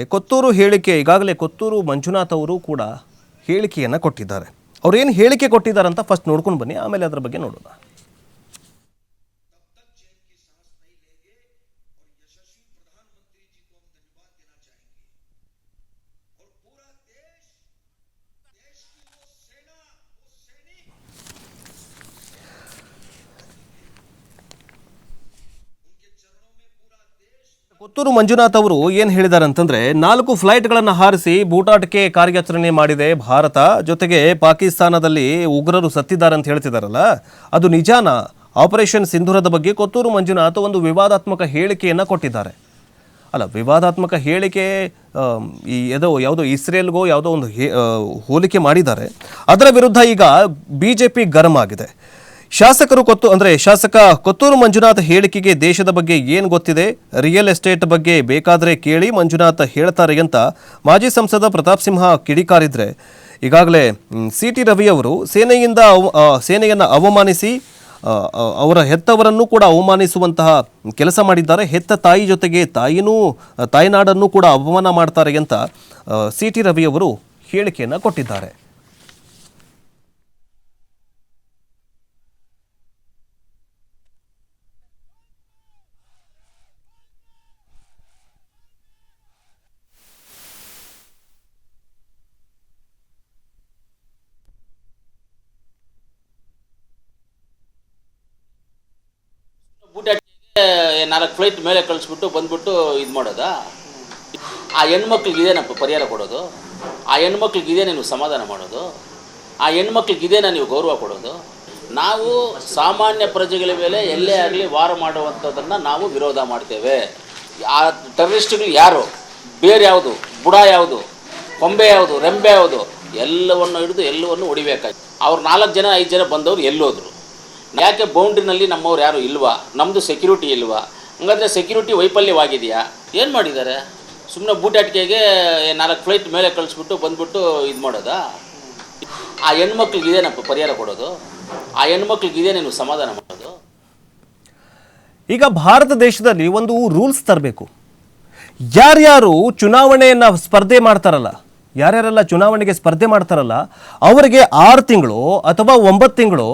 ಕೊತ್ತೂರು ಹೇಳಿಕೆ ಈಗಾಗಲೇ ಕೊತ್ತೂರು ಮಂಜುನಾಥ್ ಅವರು ಕೂಡ ಹೇಳಿಕೆಯನ್ನು ಕೊಟ್ಟಿದ್ದಾರೆ. ಅವರು ಏನು ಹೇಳಿಕೆ ಕೊಟ್ಟಿದ್ದಾರೆ ಅಂತ ಫಸ್ಟ್ ನೋಡ್ಕೊಂಡು ಬನ್ನಿ, ಆಮೇಲೆ ಅದರ ಬಗ್ಗೆ ನೋಡೋಣ. ಕೊತ್ತೂರು ಮಂಜುನಾಥ್ ಅವರು ಏನು ಹೇಳಿದ್ದಾರೆ ಅಂತಂದ್ರೆ, 4 ಫ್ಲೈಟ್ಗಳನ್ನು ಹಾರಿಸಿ ಬೂಟಾಟಿಕೆ ಕಾರ್ಯಾಚರಣೆ ಮಾಡಿದೆ ಭಾರತ, ಜೊತೆಗೆ ಪಾಕಿಸ್ತಾನದಲ್ಲಿ ಉಗ್ರರು ಸತ್ತಿದ್ದಾರೆ ಅಂತ ಹೇಳ್ತಿದಾರಲ್ಲ, ಅದು ನಿಜಾನ? ಆಪರೇಷನ್ ಸಿಂಧೂರದ ಬಗ್ಗೆ ಕೊತ್ತೂರು ಮಂಜುನಾಥ್ ಒಂದು ವಿವಾದಾತ್ಮಕ ಹೇಳಿಕೆಯನ್ನು ಕೊಟ್ಟಿದ್ದಾರೆ. ಅಲ್ಲ, ವಿವಾದಾತ್ಮಕ ಹೇಳಿಕೆ ಯಾವುದೋ ಇಸ್ರೇಲ್ಗೋ ಯಾವುದೋ ಒಂದು ಹೋಲಿಕೆ ಮಾಡಿದ್ದಾರೆ. ಅದರ ವಿರುದ್ಧ ಈಗ ಬಿಜೆಪಿ ಗರಂ ಆಗಿದೆ. ಶಾಸಕ ಕೊತ್ತೂರು ಮಂಜುನಾಥ್ ಹೇಳಿಕೆಗೆ ದೇಶದ ಬಗ್ಗೆ ಏನು ಗೊತ್ತಿದೆ, ರಿಯಲ್ ಎಸ್ಟೇಟ್ ಬಗ್ಗೆ ಬೇಕಾದರೆ ಕೇಳಿ ಮಂಜುನಾಥ್ ಹೇಳ್ತಾರೆ ಅಂತ ಮಾಜಿ ಸಂಸದ ಪ್ರತಾಪ್ ಸಿಂಹ ಕಿಡಿಕಾರಿದ್ರೆ, ಈಗಾಗಲೇ ಸಿ.ಟಿ. ರವಿ ಅವರು ಸೇನೆಯನ್ನು ಅವಮಾನಿಸಿ ಅವರ ಹೆತ್ತವರನ್ನು ಕೂಡ ಅವಮಾನಿಸುವಂತಹ ಕೆಲಸ ಮಾಡಿದ್ದಾರೆ. ಹೆತ್ತ ತಾಯಿ ಜೊತೆಗೆ ತಾಯ್ನಾಡನ್ನು ಕೂಡ ಅವಮಾನ ಮಾಡ್ತಾರೆ ಅಂತ ಸಿ.ಟಿ. ರವಿ ಅವರು ಹೇಳಿಕೆಯನ್ನು ಕೊಟ್ಟಿದ್ದಾರೆ. ಬೂಟಾಟಿಗೆ 4 ಫ್ಲೈಟ್ ಮೇಲೆ ಕಳಿಸ್ಬಿಟ್ಟು ಬಂದ್ಬಿಟ್ಟು ಇದು ಮಾಡೋದಾ? ಆ ಹೆಣ್ಮಕ್ಳಿಗೆ ಇದೇನಪ್ಪ ಪರಿಹಾರ ಕೊಡೋದು? ಆ ಹೆಣ್ಮಕ್ಳಿಗೆ ಇದೇನೇ ನೀವು ಸಮಾಧಾನ ಮಾಡೋದು? ಆ ಹೆಣ್ಮಕ್ಳಿಗೆ ಇದೇನ ನೀವು ಗೌರವ ಕೊಡೋದು? ನಾವು ಸಾಮಾನ್ಯ ಪ್ರಜೆಗಳ ಮೇಲೆ ಎಲ್ಲೇ ಆಗಲಿ ವಾರ ಮಾಡುವಂಥದ್ದನ್ನು ನಾವು ವಿರೋಧ ಮಾಡ್ತೇವೆ. ಆ ಟೆರರಿಸ್ಟ್ಗಳು ಯಾರು, ಬೇರೆ ಯಾವುದು, ಬುಡ ಯಾವುದು, ಕೊಂಬೆ ಯಾವುದು, ರೆಂಬೆ ಯಾವುದು, ಎಲ್ಲವನ್ನು ಹಿಡಿದು ಎಲ್ಲವನ್ನು ಹೊಡಿಬೇಕಾಗಿ. ಅವ್ರು 4 ಜನ 5 ಜನ ಬಂದವರು ಎಲ್ಲೋದ್ರು? ಯಾಕೆ ಬೌಂಡ್ರಿನಲ್ಲಿ ನಮ್ಮವ್ರು ಯಾರು ಇಲ್ವಾ? ನಮ್ಮದು ಸೆಕ್ಯೂರಿಟಿ ಇಲ್ವಾ? ಹಂಗಾದ್ರೆ ಸೆಕ್ಯೂರಿಟಿ ವೈಫಲ್ಯವಾಗಿದೆಯಾ? ಏನು ಮಾಡಿದ್ದಾರೆ? ಸುಮ್ಮನೆ ಬೂಟಾಟಿಕೆಗೆ 4 ಫ್ಲೈಟ್ ಮೇಲೆ ಕಳಿಸ್ಬಿಟ್ಟು ಬಂದ್ಬಿಟ್ಟು ಇದು ಮಾಡೋದಾ? ಆ ಹೆಣ್ಮಕ್ಳಿಗೆ ಇದೇನಪ್ಪ ಪರಿಹಾರ ಕೊಡೋದು? ಆ ಹೆಣ್ಮಕ್ಳಿಗೆ ಇದೇನೇ ನೀವು ಸಮಾಧಾನ ಮಾಡೋದು? ಈಗ ಭಾರತ ದೇಶದಲ್ಲಿ ಒಂದು ರೂಲ್ಸ್ ತರಬೇಕು. ಯಾರ್ಯಾರು ಚುನಾವಣೆಯನ್ನು ಸ್ಪರ್ಧೆ ಮಾಡ್ತಾರಲ್ಲ, ಯಾರ್ಯಾರೆಲ್ಲ ಚುನಾವಣೆಗೆ ಸ್ಪರ್ಧೆ ಮಾಡ್ತಾರಲ್ಲ, ಅವರಿಗೆ 6 ತಿಂಗಳು ಅಥವಾ 9 ತಿಂಗಳು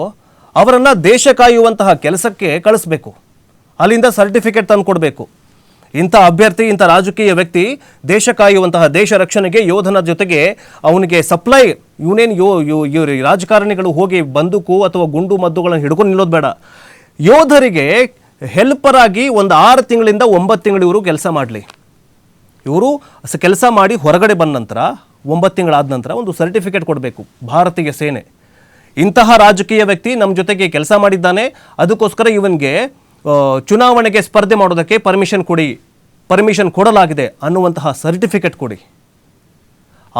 ಅವರನ್ನು ದೇಶ ಕಾಯುವಂತಹ ಕೆಲಸಕ್ಕೆ ಕಳಿಸ್ಬೇಕು. ಅಲ್ಲಿಂದ ಸರ್ಟಿಫಿಕೇಟ್ ತಂದು ಕೊಡಬೇಕು. ಇಂಥ ಅಭ್ಯರ್ಥಿ, ಇಂಥ ರಾಜಕೀಯ ವ್ಯಕ್ತಿ ದೇಶ ಕಾಯುವಂತಹ, ದೇಶ ರಕ್ಷಣೆಗೆ ಯೋಧನ ಜೊತೆಗೆ ಅವನಿಗೆ ಸಪ್ಲೈ, ಇವನೇನು ರಾಜಕಾರಣಿಗಳು ಹೋಗಿ ಬಂದೂಕು ಅಥವಾ ಗುಂಡು ಮದ್ದುಗಳನ್ನು ಹಿಡ್ಕೊಂಡು ನಿಲ್ಲೋದು ಬೇಡ. ಯೋಧರಿಗೆ ಹೆಲ್ಪರ್ ಆಗಿ ಒಂದು 6 ತಿಂಗಳಿಂದ 9 ತಿಂಗಳು ಇವರು ಕೆಲಸ ಮಾಡಲಿ. ಇವರು ಕೆಲಸ ಮಾಡಿ ಹೊರಗಡೆ ಬಂದ ನಂತರ 9 ತಿಂಗಳಾದ ನಂತರ ಒಂದು ಸರ್ಟಿಫಿಕೇಟ್ ಕೊಡಬೇಕು ಭಾರತೀಯ ಸೇನೆ. ಇಂತಹ ರಾಜಕೀಯ ವ್ಯಕ್ತಿ ನಮ್ಮ ಜೊತೆಗೆ ಕೆಲಸ ಮಾಡಿದ್ದಾನೆ, ಅದಕ್ಕೋಸ್ಕರ ಇವನಿಗೆ ಚುನಾವಣೆಗೆ ಸ್ಪರ್ಧೆ ಮಾಡೋದಕ್ಕೆ ಪರ್ಮಿಷನ್ ಕೊಡಲಾಗಿದೆ ಅನ್ನುವಂತಹ ಸರ್ಟಿಫಿಕೇಟ್ ಕೊಡಿ.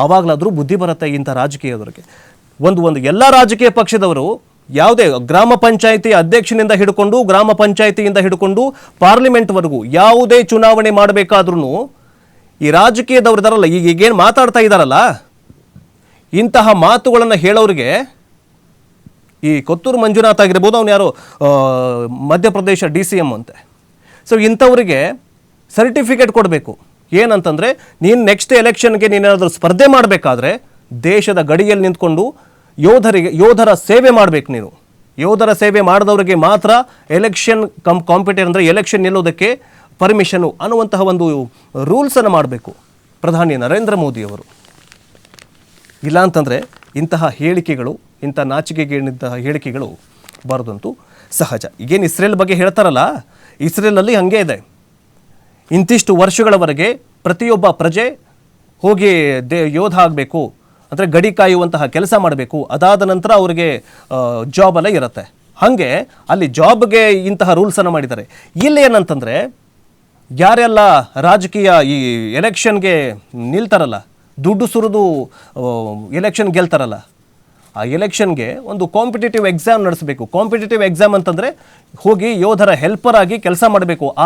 ಆವಾಗಲಾದರೂ ಬುದ್ಧಿ ಬರುತ್ತೆ ಇಂಥ ರಾಜಕೀಯದವರಿಗೆ. ಒಂದು ಎಲ್ಲ ರಾಜಕೀಯ ಪಕ್ಷದವರು ಯಾವುದೇ ಗ್ರಾಮ ಪಂಚಾಯಿತಿ ಅಧ್ಯಕ್ಷನಿಂದ ಹಿಡ್ಕೊಂಡು, ಗ್ರಾಮ ಪಂಚಾಯಿತಿಯಿಂದ ಹಿಡ್ಕೊಂಡು ಪಾರ್ಲಿಮೆಂಟ್ವರೆಗೂ ಯಾವುದೇ ಚುನಾವಣೆ ಮಾಡಬೇಕಾದ್ರೂ ಈ ರಾಜಕೀಯದವ್ರದಾರಲ್ಲ, ಈಗೇನು ಮಾತಾಡ್ತಾ ಇದ್ದಾರಲ್ಲ, ಇಂತಹ ಮಾತುಗಳನ್ನು ಹೇಳೋರಿಗೆ, ಈ ಕೊತ್ತೂರು ಮಂಜುನಾಥ್ ಆಗಿರ್ಬೋದು, ಅವನು ಯಾರೋ ಮಧ್ಯಪ್ರದೇಶ DCM ಅಂತೆ. ಸೊ ಇಂಥವರಿಗೆ ಸರ್ಟಿಫಿಕೇಟ್ ಕೊಡಬೇಕು. ಏನಂತಂದರೆ, ನೀನು ನೆಕ್ಸ್ಟ್ ಎಲೆಕ್ಷನ್ಗೆ ನೀನೇನಾದರೂ ಸ್ಪರ್ಧೆ ಮಾಡಬೇಕಾದ್ರೆ ದೇಶದ ಗಡಿಯಲ್ಲಿ ನಿಂತ್ಕೊಂಡು ಯೋಧರ ಸೇವೆ ಮಾಡಬೇಕು. ನೀನು ಯೋಧರ ಸೇವೆ ಮಾಡಿದವರಿಗೆ ಮಾತ್ರ ಎಲೆಕ್ಷನ್ ಕಾಂಪಿಟೇಟರ್ ಅಂದರೆ ಎಲೆಕ್ಷನ್ ನಿಲ್ಲೋದಕ್ಕೆ ಪರ್ಮಿಷನು ಅನ್ನುವಂತಹ ಒಂದು ರೂಲ್ಸನ್ನು ಮಾಡಬೇಕು ಪ್ರಧಾನಿ ನರೇಂದ್ರ ಮೋದಿಯವರು. ಇಲ್ಲ ಅಂತಂದರೆ ಇಂತಹ ಹೇಳಿಕೆಗಳು, ಇಂಥ ನಾಚಿಕೆಗೇನಿದ್ದ ಹೇಳಿಕೆಗಳು ಬರೋದಂತೂ ಸಹಜ. ಈಗೇನು ಇಸ್ರೇಲ್ ಬಗ್ಗೆ ಹೇಳ್ತಾರಲ್ಲ, ಇಸ್ರೇಲಲ್ಲಿ ಹಾಗೆ ಇದೆ. ಇಂತಿಷ್ಟು ವರ್ಷಗಳವರೆಗೆ ಪ್ರತಿಯೊಬ್ಬ ಪ್ರಜೆ ಹೋಗಿ ಯೋಧ ಆಗಬೇಕು, ಅಂದರೆ ಗಡಿ ಕಾಯುವಂತಹ ಕೆಲಸ ಮಾಡಬೇಕು. ಅದಾದ ನಂತರ ಅವರಿಗೆ ಜಾಬೆಲ್ಲ ಇರುತ್ತೆ. ಹಾಗೆ ಅಲ್ಲಿ ಜಾಬ್ಗೆ ಇಂತಹ ರೂಲ್ಸನ್ನು ಮಾಡಿದ್ದಾರೆ. ಇಲ್ಲಿ ಏನಂತಂದರೆ, ಯಾರೆಲ್ಲ ರಾಜಕೀಯ ಈ ಎಲೆಕ್ಷನ್ಗೆ ನಿಲ್ತಾರಲ್ಲ, ದುಡ್ಡು ಸುರಿದು ಎಲೆಕ್ಷನ್ ಗೆಲ್ತಾರಲ್ಲ, ಆ ಎಲೆಕ್ಷನ್ಗೆ ಒಂದು ಕಾಂಪಿಟೇಟಿವ್ ಎಕ್ಸಾಮ್ ನಡೆಸಬೇಕು. ಕಾಂಪಿಟೇಟಿವ್ ಎಕ್ಸಾಮ್ ಅಂತಂದರೆ ಹೋಗಿ ಯೋಧರ ಹೆಲ್ಪರ್ ಆಗಿ ಕೆಲಸ ಮಾಡಬೇಕು.